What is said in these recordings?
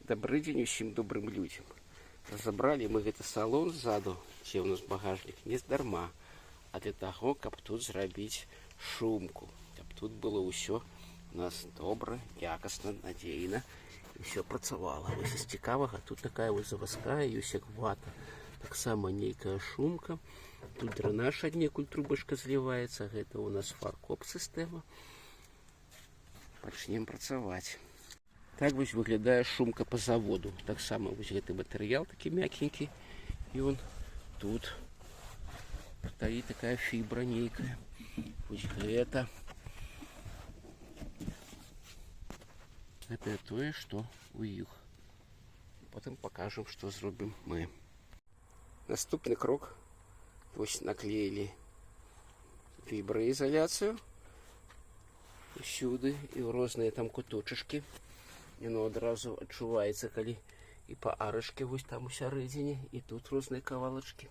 Добрый день усім добрым людям. Разобрали мы гэты салон ззаду, дзе у нас багажник, не здарма, а для таго, каб тут зрабіць шумку, каб тут было ўсё у нас добра, якасна, надзейна і ўсё працавала. Вось з цікавага, тут такая вось заводская, ёсць як вата, таксама нейкая шумка. Тут дрэнаж аднекуль трубачка зліваецца, гэта у нас фаркоп сістэма. Пачнем працаваць. Так вось выглядае шумка по заводу. Так само вось гэты матэрыял такі мякенькі. І он тут стаіць такая фібра нейкая. Вось гэта. Гэта тое, што у іх. Потым пакажам, што зробім мы. Наступны крок. Вось наклеілі фібраізаляцыю. Усюды і ў розныя там куточачкі. Яно адразу адчуваецца, калі і па арачке вось там у сярэдзіне, і тут розныя кавалачкі.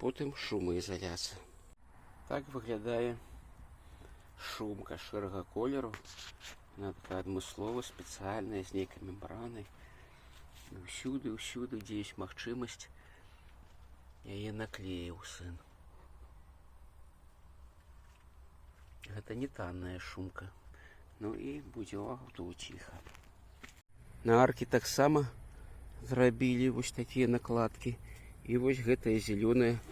Потым шумаізаляцыя. Так выглядае шумка шэрага колеру. Яна такая адмыслова, спецыяльная, з нейкай мембранай. Усюды, дзе ёсць магчымасць, яе наклеіў сын. Гэта не танная шумка. Ну і будзе ў аўто ціха. На аркі таксама зрабілі вось такія накладкі. І вось гэтая зялёная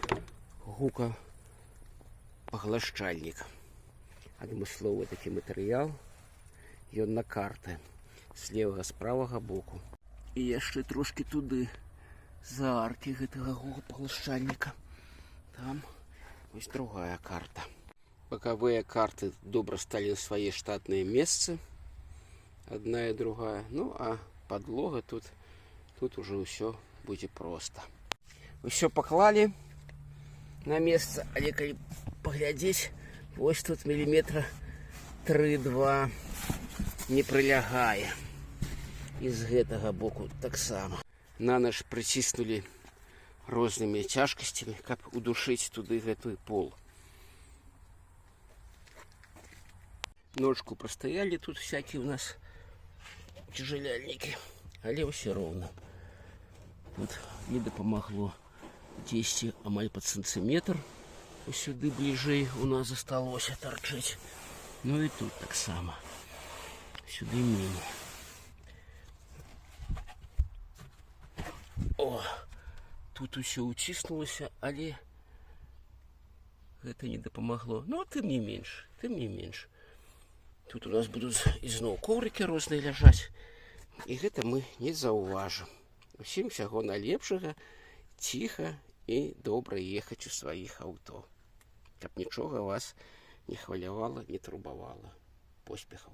гукапаглашчальнік. Адмысловы такі матэрыял. Ён на карты. З левага, з правага боку. І яшчэ трошкі туды, за аркі гэтага гукапаглашчальніка. Там вось другая карта. Бакавыя карты добра сталі на свае штатныя месцы. Адна і другая. Ну, а падлога тут уже ўсё будзе проста. Усё паклалі на месца, але калі паглядзець, вось тут міліметра 3-2 не прылягае. І з гэтага боку таксама. Наноч прыціснулі рознымі цяжкасцямі, каб удушыць туды гэты пол. Ночку прастаялі тут всякие у нас тяжеляльники, але ўсё роўна. Тут не дапамагло 10 амаль под сантиметр. Сюды бліжэй у нас засталося торчаць. Ну і тут таксама. Сюды меней. О, тут усё уціснулася, але гэта не дапамагло. Ну, тым не менш, Тут у нас будуць ізноў коврыкі розныя ляжаць. І гэта мы не заўважым. Усім усяго найлепшага, ціха і добра ехаць у сваіх аўто. Каб нічога вас не хвалявала, не турбавала. Поспехаў!